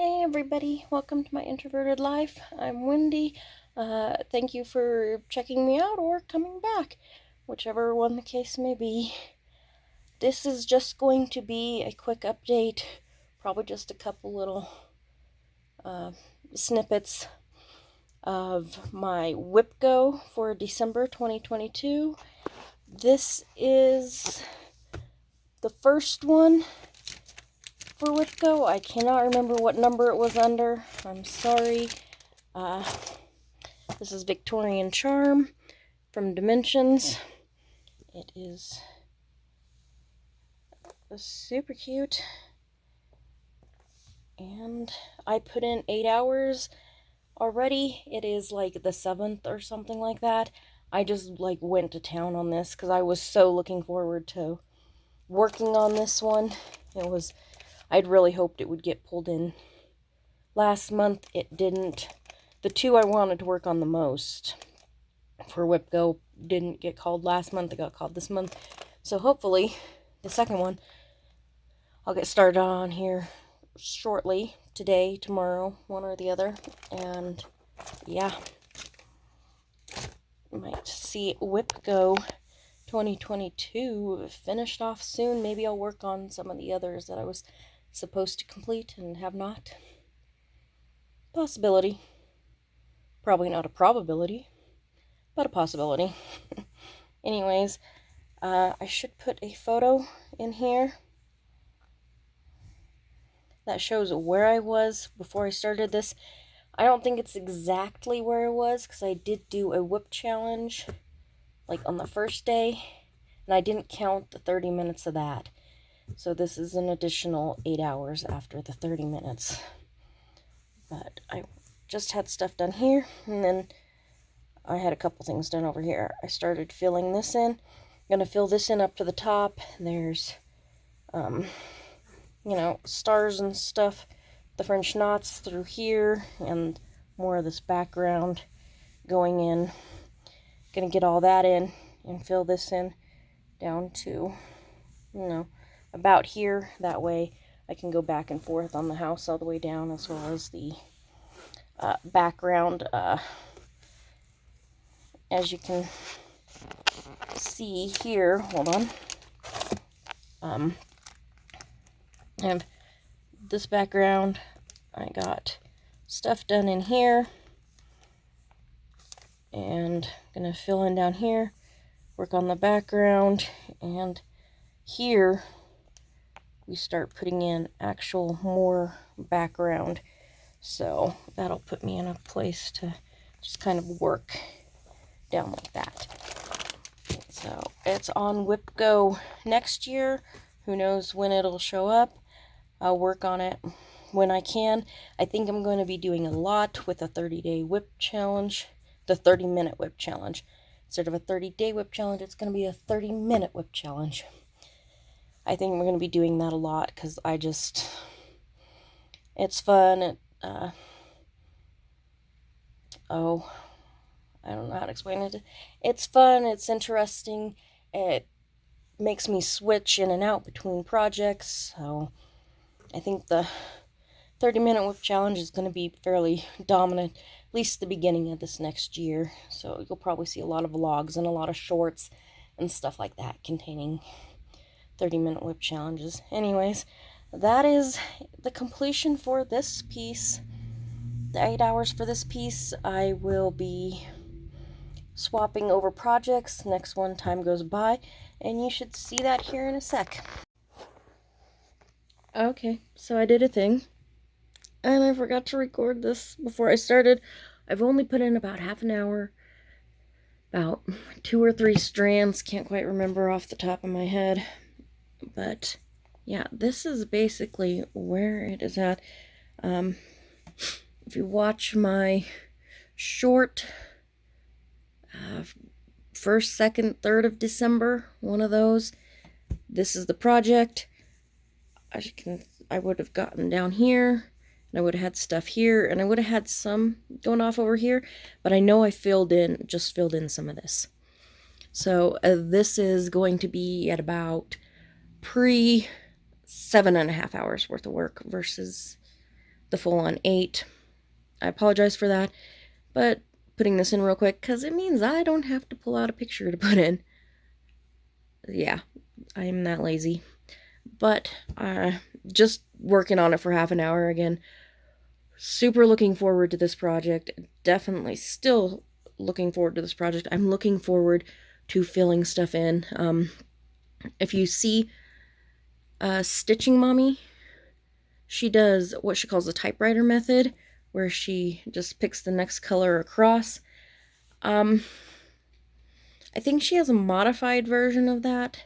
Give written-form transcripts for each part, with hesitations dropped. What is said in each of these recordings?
Hey everybody, welcome to my introverted life. I'm Wendy. Thank you for checking me out or coming back, whichever one the case may be. This is just going to be a quick update, probably just a couple little snippets of my Wipgo for December 2022. This is the first one for Wipgo. I cannot remember what number it was under. I'm sorry. This is Victorian Charm from Dimensions. It is super cute. And I put in 8 hours already. It is like the 7th or something like that. I just went to town on this because I was so looking forward to working on this one. I'd really hoped it would get pulled in last month. It didn't. The two I wanted to work on the most for Wipgo didn't get called last month. They got called this month. So hopefully the second one I'll get started on here shortly. Today, tomorrow, one or the other. And yeah, might see Wipgo 2022 finished off soon. Maybe I'll work on some of the others that I was supposed to complete and have not. Possibility. Probably not a probability, but a possibility. Anyways, I should put a photo in here that shows where I was before I started this. I don't think it's exactly where I was because I did do a WIP challenge on the first day, and I didn't count the 30 minutes of that. So this is an additional 8 hours after the 30 minutes. But I just had stuff done here, and then I had a couple things done over here. I started filling this in. I'm gonna fill this in up to the top. There's stars and stuff, the French knots through here, and more of this background going in. Gonna get all that in and fill this in down to about here. That way I can go back and forth on the house all the way down, as well as the background. As you can see here, hold on, I have this background. I got stuff done in here, and I'm gonna fill in down here, work on the background, and here we start putting in actual more background. So that'll put me in a place to just kind of work down like that. So it's on Wipgo next year. Who knows when it'll show up. I'll work on it when I can. I think I'm going to be doing a lot with a 30-day WIP challenge. The 30-minute WIP challenge. Instead of a 30-day WIP challenge, it's going to be a 30-minute WIP challenge. I think we're going to be doing that a lot because it's fun. I don't know how to explain it. It's fun, it's interesting, it makes me switch in and out between projects, so I think the 30-minute WIP challenge is going to be fairly dominant, at least the beginning of this next year. So you'll probably see a lot of vlogs and a lot of shorts and stuff like that containing 30-minute WIP challenges. Anyways, that is the completion for this piece. The 8 hours for this piece. I will be swapping over projects. Next one, time goes by, and you should see that here in a sec. Okay, so I did a thing, and I forgot to record this before I started. I've only put in about half an hour, about 2 or 3 strands, can't quite remember off the top of my head, but yeah, this is basically where it is at. If you watch my short, 1st, 2nd, 3rd of December, one of those, this is the project. I would have gotten down here, and I would have had stuff here, and I would have had some going off over here, but I know I just filled in some of this. So this is going to be at about 7.5 hours worth of work versus the full-on 8. I apologize for that, but putting this in real quick because it means I don't have to pull out a picture to put in. Yeah, I'm that lazy. But just working on it for half an hour again. Super looking forward to this project. Definitely still looking forward to this project. I'm looking forward to filling stuff in. If you see Stitching Mommy, she does what she calls the typewriter method, where she just picks the next color across. I think she has a modified version of that,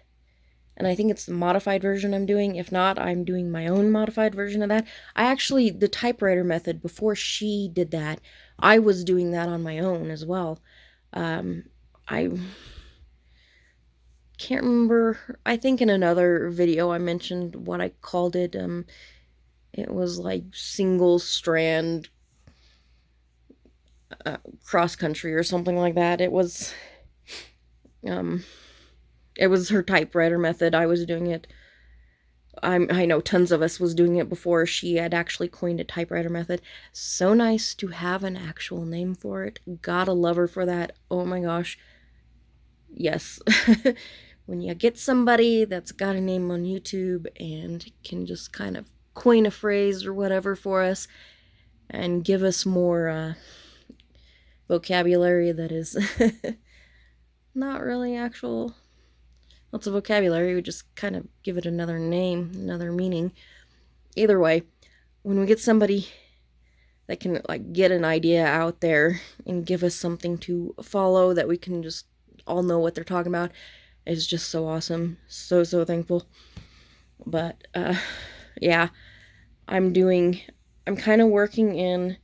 and I think it's the modified version I'm doing. If not, I'm doing my own modified version of that. The typewriter method, before she did that, I was doing that on my own as well. I can't remember. I think in another video I mentioned what I called it. It was like single strand cross country or something like that. It was her typewriter method. I was doing it. I know tons of us was doing it before she had actually coined a typewriter method. So nice to have an actual name for it. Gotta love her for that. Oh my gosh. Yes. When you get somebody that's got a name on YouTube and can just kind of coin a phrase or whatever for us and give us more vocabulary that is not really actual lots of vocabulary, we just kind of give it another name, another meaning. Either way, when we get somebody that can like get an idea out there and give us something to follow that we can just all know what they're talking about, is just so awesome. So thankful. But yeah, I'm kind of working in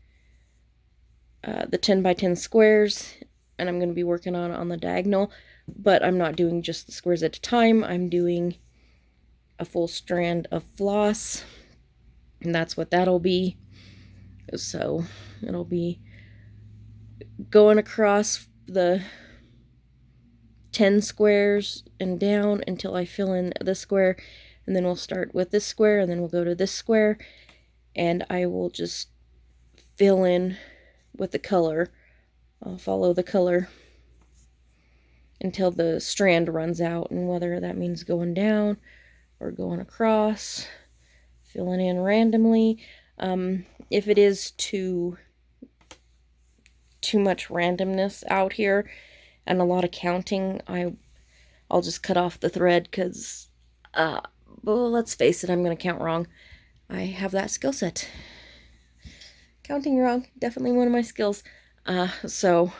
the 10 by 10 squares, and I'm going to be working on the diagonal, but I'm not doing just the squares at a time. I'm doing a full strand of floss, and that's what that'll be. So it'll be going across the 10 squares and down until I fill in this square, and then we'll start with this square, and then we'll go to this square, and I will just fill in with the color. I'll follow the color until the strand runs out, and whether that means going down or going across, filling in randomly. If it is too much randomness out here and a lot of counting, I'll just cut off the thread, because well, let's face it, I'm gonna count wrong. I have that skill set. Counting wrong, definitely one of my skills. So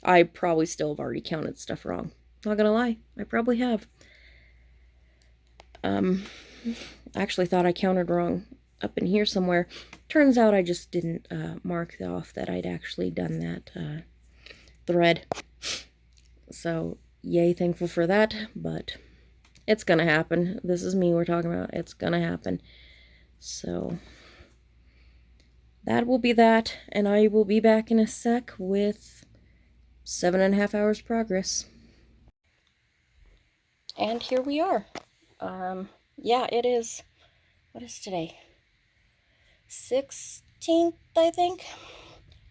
I probably still have already counted stuff wrong. Not gonna lie, I probably have. I actually thought I counted wrong up in here somewhere. Turns out I just didn't mark off that I'd actually done that thread. So yay, thankful for that, but it's gonna happen. This is me we're talking about. It's gonna happen. So that will be that, and I will be back in a sec with 7.5 hours progress. And here we are. Yeah, it is, what is today? 16th, I think.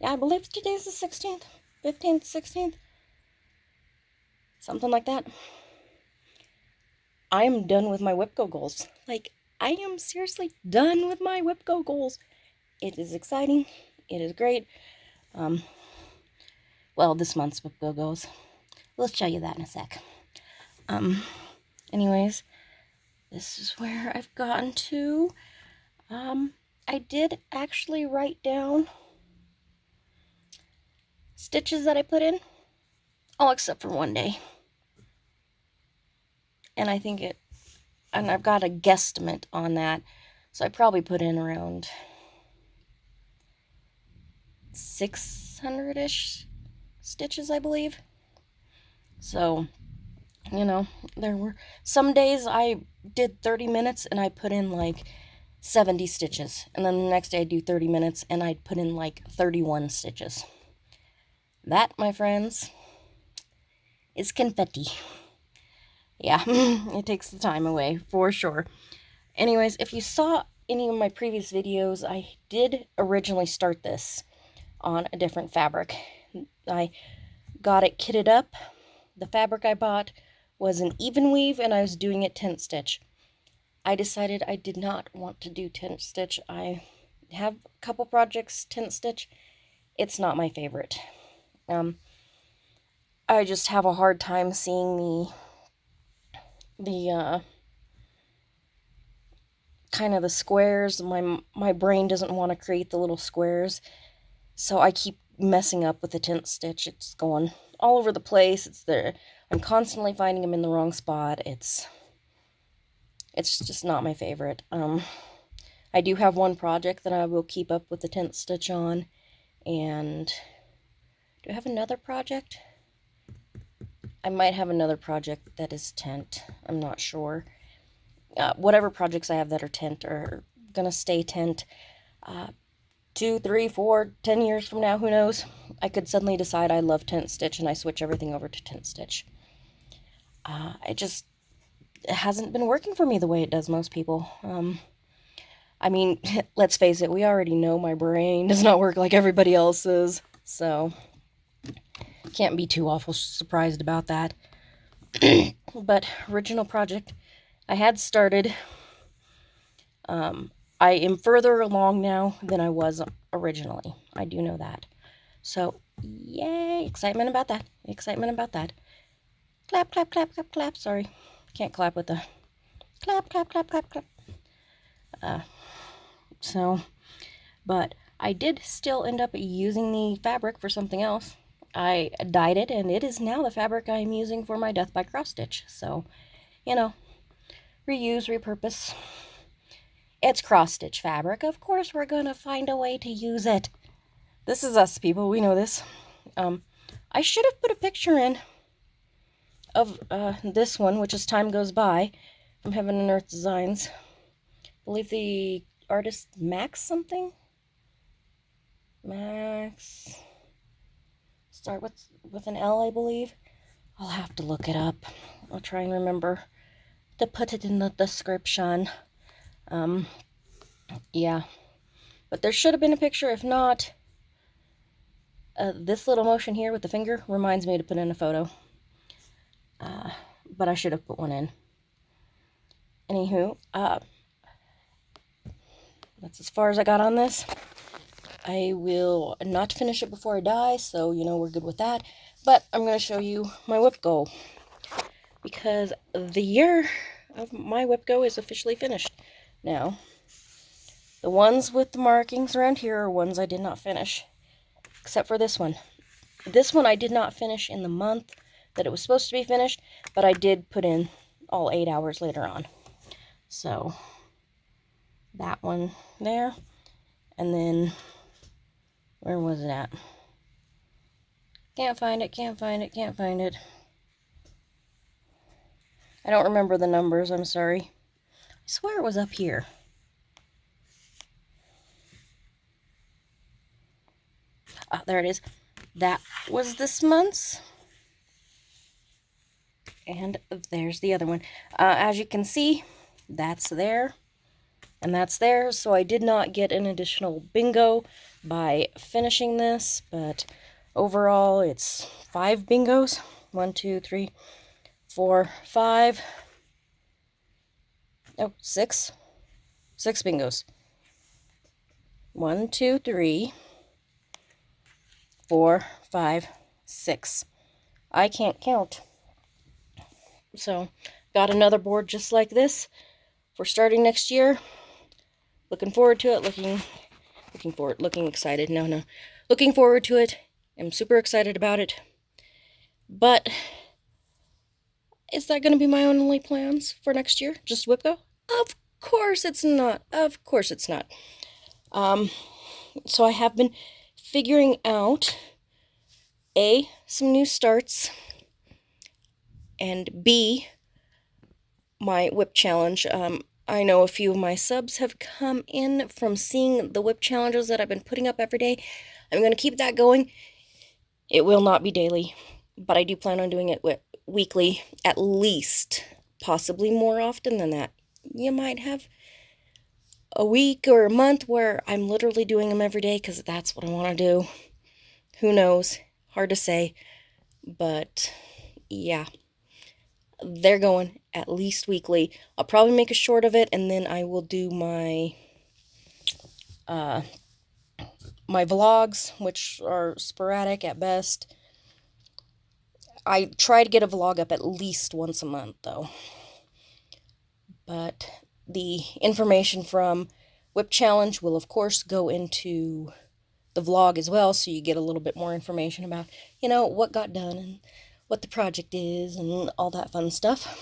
Yeah, I believe today's the 16th, 15th, 16th. Something like that. I am done with my Wipgo goals. Like, I am seriously done with my Wipgo goals. It is exciting. It is great. Well, this month's Wipgo goals. We'll show you that in a sec. Anyways, this is where I've gotten to. I did actually write down stitches that I put in, all except for one day. And and I've got a guesstimate on that, so I probably put in around 600-ish stitches, I believe. So, you know, there were some days I did 30 minutes and I put in like 70 stitches, and then the next day I'd do 30 minutes and I'd put in like 31 stitches. That, my friends, is confetti. Yeah, it takes the time away, for sure. Anyways, if you saw any of my previous videos, I did originally start this on a different fabric. I got it kitted up. The fabric I bought was an even weave, and I was doing it tent stitch. I decided I did not want to do tent stitch. I have a couple projects tent stitch. It's not my favorite. I just have a hard time seeing the kind of the squares. My brain doesn't want to create the little squares, so I keep messing up with the tent stitch. It's going all over the place. It's there. I'm constantly finding them in the wrong spot. It's just not my favorite. I do have one project that I will keep up with the tent stitch on, and do I have another project? I might have another project that is tent. I'm not sure. Whatever projects I have that are tent are gonna stay tent. 2, 3, 4, 10 years from now, who knows? I could suddenly decide I love tent stitch and I switch everything over to tent stitch. It hasn't been working for me the way it does most people. I mean, let's face it, we already know my brain does not work like everybody else's, so can't be too awful surprised about that. But original project I had started, I am further along now than I was originally. I do know that. So, yay, excitement about that. Excitement about that. Clap, clap, clap, clap, clap. Sorry, can't clap with the clap, clap, clap, clap, clap. But I did still end up using the fabric for something else. I dyed it, and it is now the fabric I am using for my Death by Cross Stitch. So, you know, reuse, repurpose. It's cross stitch fabric. Of course we're going to find a way to use it. This is us, people. We know this. I should have put a picture in of this one, which as time goes by, from Heaven and Earth Designs. I believe the artist Max something? Max... Start with an L, I believe. I'll have to look it up. I'll try and remember to put it in the description. Yeah. But there should have been a picture. If not, this little motion here with the finger reminds me to put in a photo. But I should have put one in. Anywho, that's as far as I got on this. I will not finish it before I die, so you know we're good with that. But I'm going to show you my Wipgo, because the year of my Wipgo is officially finished now. The ones with the markings around here are ones I did not finish, except for this one. This one I did not finish in the month that it was supposed to be finished, but I did put in all 8 hours later on. So, that one there, and then... where was it at? Can't find it, can't find it, can't find it. I don't remember the numbers, I'm sorry. I swear it was up here. Ah, there it is. That was this month's. And there's the other one. As you can see, that's there. And that's there, so I did not get an additional bingo by finishing this, but overall it's 5 bingos. 1, 2, 3, 4, 5. Oh, 6. 6 bingos. 1, 2, 3, 4, 5, 6. I can't count. So, got another board just like this for starting next year. Looking forward to it, looking excited. No. Looking forward to it. I'm super excited about it. But, is that going to be my only plans for next year? Just Wipgo? Of course it's not. Of course it's not. So I have been figuring out, A, some new starts, and B, my WIP challenge. I know a few of my subs have come in from seeing the WIP challenges that I've been putting up every day. I'm going to keep that going. It will not be daily, but I do plan on doing it weekly, at least, possibly more often than that. You might have a week or a month where I'm literally doing them every day because that's what I want to do. Who knows? Hard to say. But yeah, they're going at least weekly. I'll probably make a short of it, and then I will do my my vlogs, which are sporadic at best. I try to get a vlog up at least once a month, though. But the information from WIP Challenge will, of course, go into the vlog as well, so you get a little bit more information about, you know, what got done and what the project is and all that fun stuff.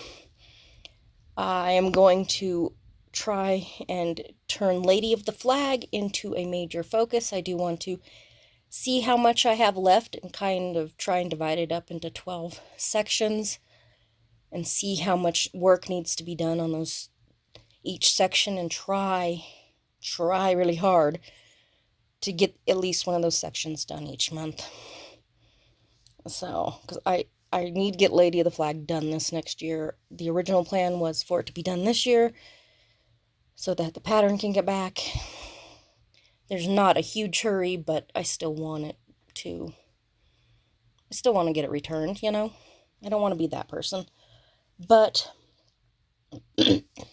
I am going to try and turn Lady of the Flag into a major focus. I do want to see how much I have left and kind of try and divide it up into 12 sections and see how much work needs to be done on those each section, and try really hard to get at least one of those sections done each month. So, because I need to get Lady of the Flag done this next year. The original plan was for it to be done this year so that the pattern can get back. There's not a huge hurry, but I still want it to... I still want to get it returned, you know? I don't want to be that person. But,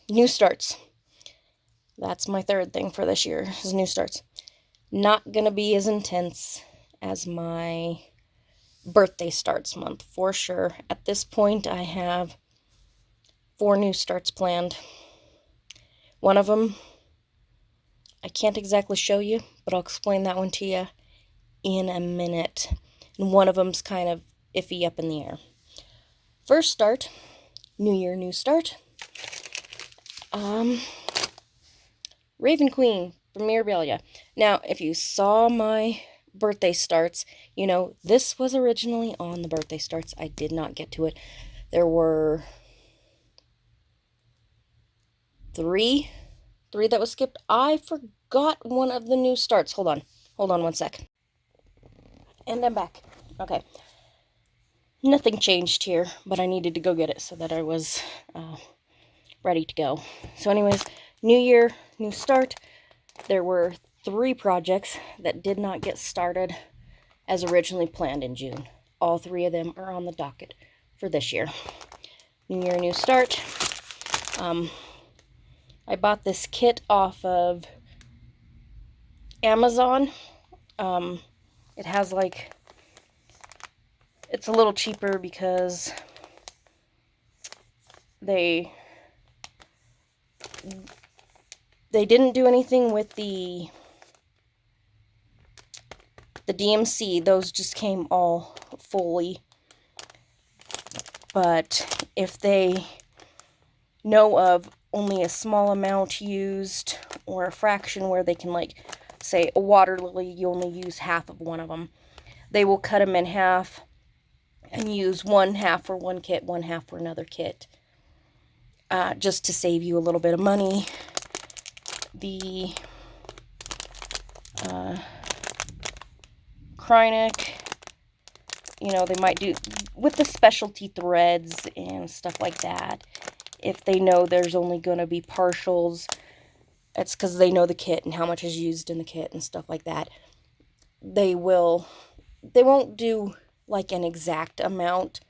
new starts. That's my third thing for this year, is new starts. Not going to be as intense as my birthday starts month, for sure. At this point, I have 4 new starts planned. One of them, I can't exactly show you, but I'll explain that one to you in a minute. And one of them's kind of iffy, up in the air. First start, New Year, new start. Raven Queen from Mirabilia. Now, if you saw my birthday starts, you know, this was originally on the birthday starts. I did not get to it. There were 3 that was skipped. I forgot one of the new starts. Hold on one sec. And I'm back. Okay. Nothing changed here, but I needed to go get it so that I was ready to go. So anyways, new year, new start. There were 3 projects that did not get started as originally planned in June. All 3 of them are on the docket for this year. New year, new start. I bought this kit off of Amazon. It has like... It's a little cheaper because they didn't do anything with the DMC. Those just came all fully. But if they know of only a small amount used, or a fraction where they can, like, say a water lily, you only use half of one of them, they will cut them in half and use one half for one kit, one half for another kit, just to save you a little bit of money. The Krynic, you know, they might do with the specialty threads and stuff like that. If they know there's only going to be partials, it's because they know the kit and how much is used in the kit and stuff like that. They won't do like an exact amount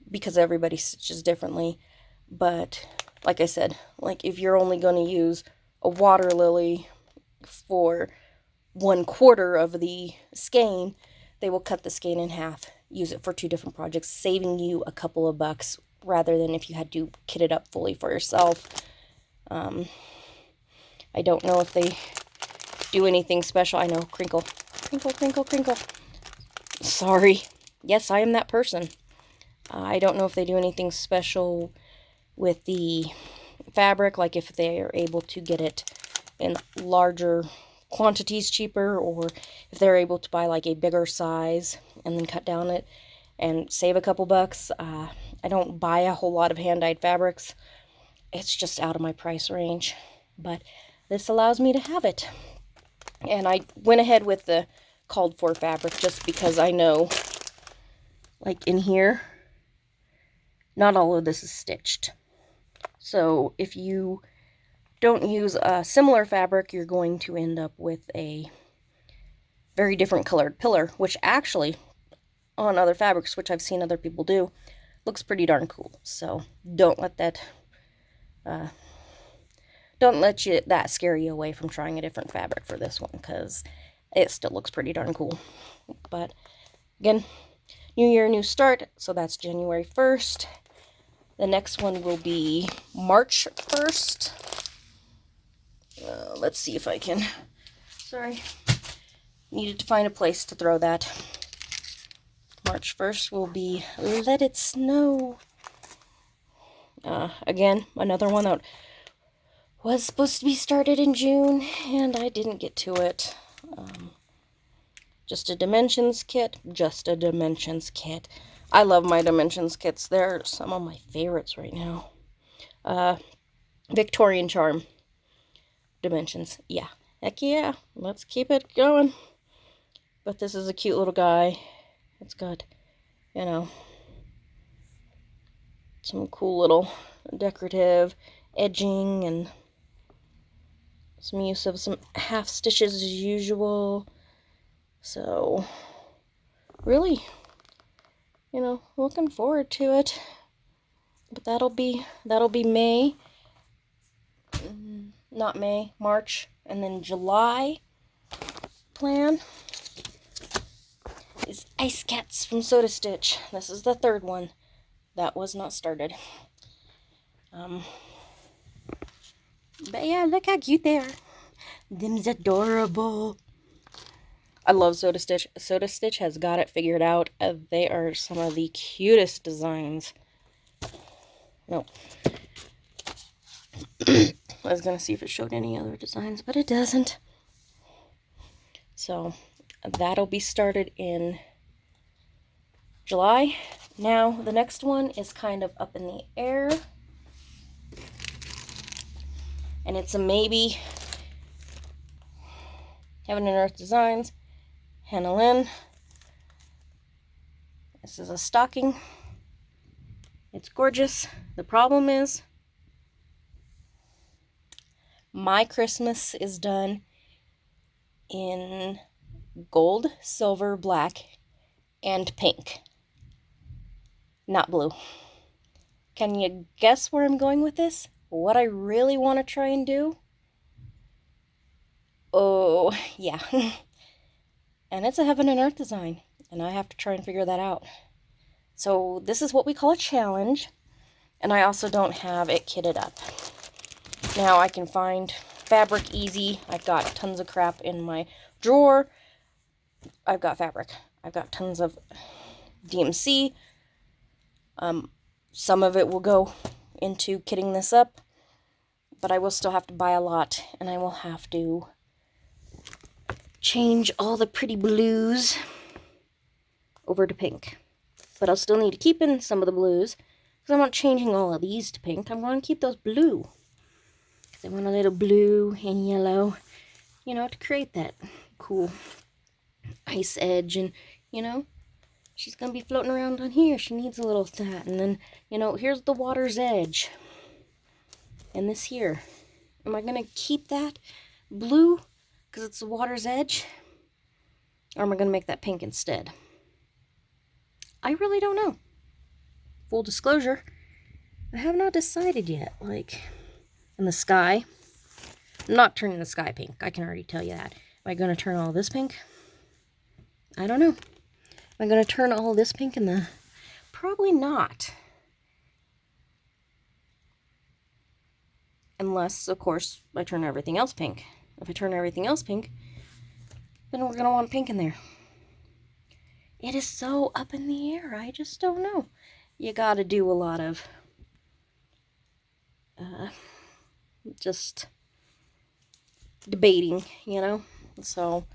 because everybody stitches differently. But like I said, like if you're only going to use a water lily for 1/4 of the skein, they will cut the skein in half, use it for 2 different projects, saving you a couple of bucks rather than if you had to kit it up fully for yourself. I don't know if they do anything special. I know, crinkle. Sorry. Yes, I am that person. I don't know if they do anything special with the fabric, like if they are able to get it in larger quantities cheaper, or if they're able to buy like a bigger size and then cut down it and save a couple bucks. I don't buy a whole lot of hand-dyed fabrics. It's just out of my price range. But this allows me to have it. And I went ahead with the called for fabric just because I know, like in here, not all of this is stitched. So if you don't use a similar fabric, you're going to end up with a very different colored pillar, which actually, on other fabrics, which I've seen other people do, looks pretty darn cool. So don't let that that scare you away from trying a different fabric for this one, because it still looks pretty darn cool. But again, new year, new start, so that's January 1st. The next one will be March 1st. Let's see if I can, sorry, needed to find a place to throw that. March 1st will be Let It Snow. Again, another one that was supposed to be started in June, and I didn't get to it. Just a dimensions kit, I love my dimensions kits. They're some of my favorites right now. Victorian charm dimensions. Yeah, heck yeah, let's keep it going. But this is a cute little guy. It's got, you know, some cool little decorative edging and some use of some half stitches as usual. So really, you know, looking forward to it. But that'll be May. Not May, March, and then July plan is Ice Cats from Soda Stitch. This is the third one that was not started. But yeah, look how cute they are. Them's adorable. I love Soda Stitch. Soda Stitch has got it figured out. They are some of the cutest designs. Nope. I was going to see if it showed any other designs, but it doesn't. So that'll be started in July. Now, the next one is kind of up in the air. And it's a maybe. Heaven and Earth Designs. Hannah Lynn. This is a stocking. It's gorgeous. The problem is, my Christmas is done in gold, silver, black, and pink. Not blue. Can you guess where I'm going with this? What I really want to try and do? Oh, yeah. And it's a Heaven and Earth design, and I have to try and figure that out. So this is what we call a challenge, and I also don't have it kitted up. Now I can find fabric easy. I've got tons of crap in my drawer. I've got fabric. I've got tons of DMC. Some of it will go into kitting this up, but I will still have to buy a lot, and I will have to change all the pretty blues over to pink. But I'll still need to keep in some of the blues, because I'm not changing all of these to pink. I'm going to keep those blue. Because I want a little blue and yellow, you know, to create that cool ice edge. And, you know, she's going to be floating around on here. She needs a little of that. And then, you know, here's the water's edge. And this here. Am I going to keep that blue because it's the water's edge? Or am I going to make that pink instead? I really don't know. Full disclosure, I have not decided yet. Like, in the sky, I'm not turning the sky pink. I can already tell you that. Am I going to turn all this pink? I don't know. Am I going to turn all this pink in the... Probably not. Unless, of course, I turn everything else pink. If I turn everything else pink, then we're going to want pink in there. It is so up in the air. I just don't know. You got to do a lot of just debating, you know. So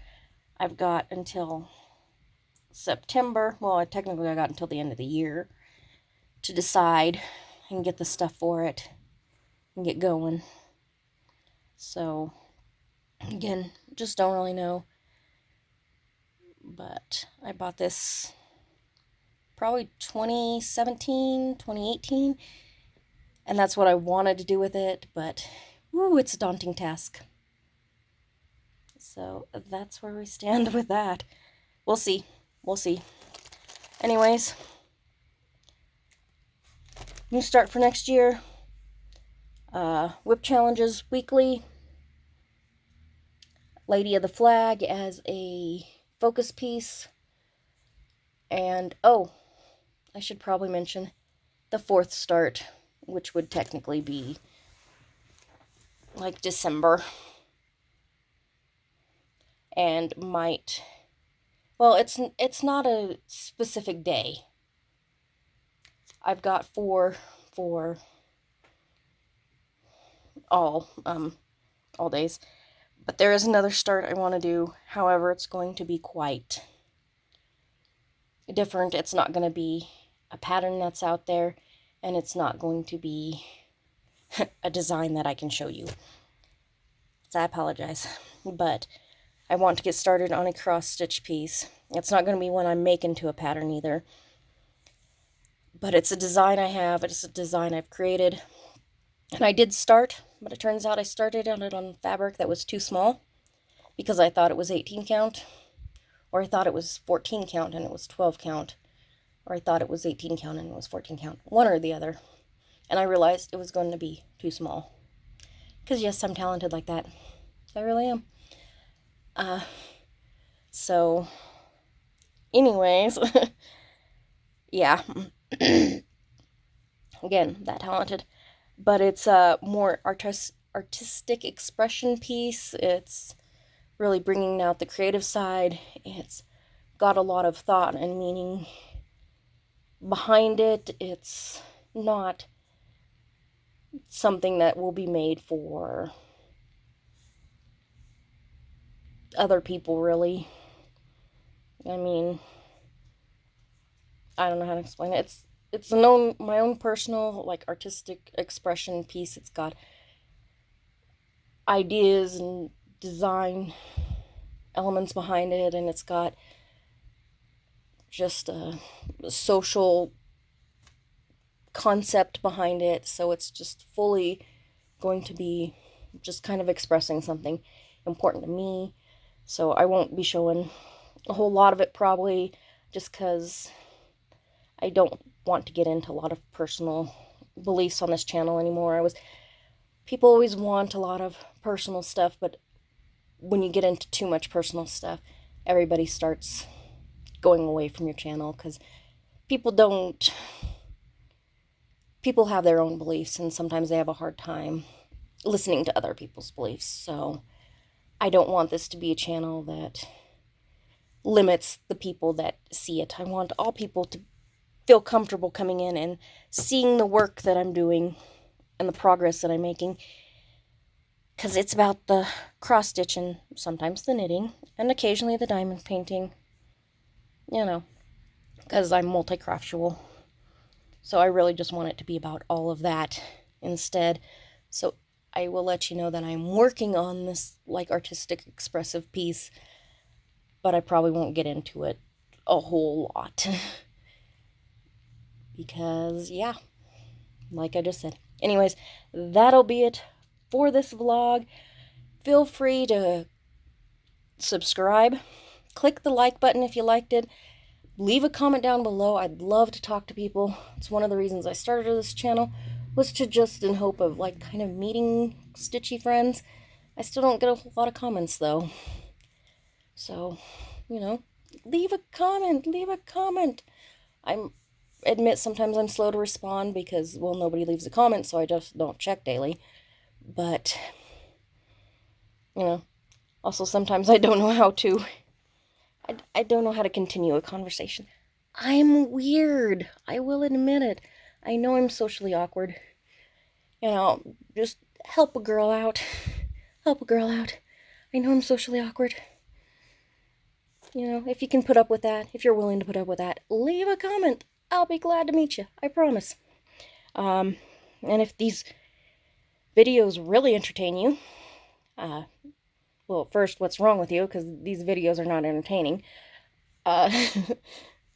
I've got until September. Well, I got until the end of the year to decide and get the stuff for it and get going. So again, just don't really know. But I bought this probably 2017, 2018. And that's what I wanted to do with it. But, Ooh, it's a daunting task. So that's where we stand with that. We'll see. We'll see. Anyways, new start for next year. WIP challenges weekly. Lady of the Flag as a focus piece. And, oh, I should probably mention the 4th start, which would technically be like December. And might, well, it's not a specific day. I've got 4 for all days. But there is another start I want to do. However, it's going to be quite different. It's not going to be a pattern that's out there, and it's not going to be a design that I can show you. So I apologize. But I want to get started on a cross-stitch piece. It's not going to be one I'm making to a pattern either. But it's a design I have. It's a design I've created. And I did start, but it turns out I started on it on fabric that was too small because I thought it was 18 count, or I thought it was 14 count and it was 12 count, or I thought it was 18 count and it was 14 count, one or the other. And I realized it was going to be too small. Because yes, I'm talented like that. I really am. So, anyways, yeah. Again, that talented. But it's a more artistic expression piece. It's really bringing out the creative side. It's got a lot of thought and meaning behind it. It's not something that will be made for other people, really. I mean, I don't know how to explain it. It's my own personal, like, artistic expression piece. It's got ideas and design elements behind it, and it's got just a social concept behind it. So it's just fully going to be just kind of expressing something important to me. So I won't be showing a whole lot of it, probably, just because I don't want to get into a lot of personal beliefs on this channel anymore. People always want a lot of personal stuff, but when you get into too much personal stuff, everybody starts going away from your channel, because people have their own beliefs, and sometimes they have a hard time listening to other people's beliefs. So I don't want this to be a channel that limits the people that see it. I want all people to feel comfortable coming in and seeing the work that I'm doing and the progress that I'm making, because it's about the cross stitch and sometimes the knitting and occasionally the diamond painting, because I'm multi-craftual. So I really just want it to be about all of that instead. So I will let you know that I'm working on this, like, artistic expressive piece, but I probably won't get into it a whole lot. Because, yeah, like I just said. Anyways, that'll be it for this vlog. Feel free to subscribe. Click the like button if you liked it. Leave a comment down below. I'd love to talk to people. It's one of the reasons I started this channel, was to just in hope of, like, kind of meeting stitchy friends. I still don't get a whole lot of comments, though. So, leave a comment. I admit sometimes I'm slow to respond because, well, nobody leaves a comment, so I just don't check daily. But, also sometimes I don't know how to, I don't know how to continue a conversation. I'm weird. I will admit it. I know I'm socially awkward. Just help a girl out. Help a girl out. I know I'm socially awkward. If you can put up with that, if you're willing to put up with that, leave a comment. I'll be glad to meet you. I promise. And if these videos really entertain you, well, first, what's wrong with you? Because these videos are not entertaining.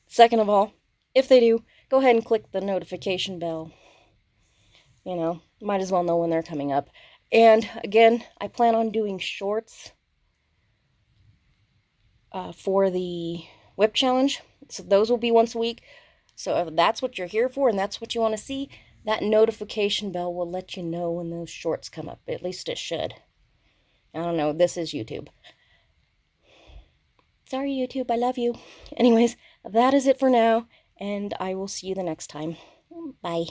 Second of all, if they do, go ahead and click the notification bell. Might as well know when they're coming up. And again, I plan on doing shorts for the WIP challenge. So those will be once a week. So if that's what you're here for and that's what you want to see, that notification bell will let you know when those shorts come up. At least it should. I don't know. This is YouTube. Sorry, YouTube. I love you. Anyways, that is it for now, and I will see you the next time. Bye.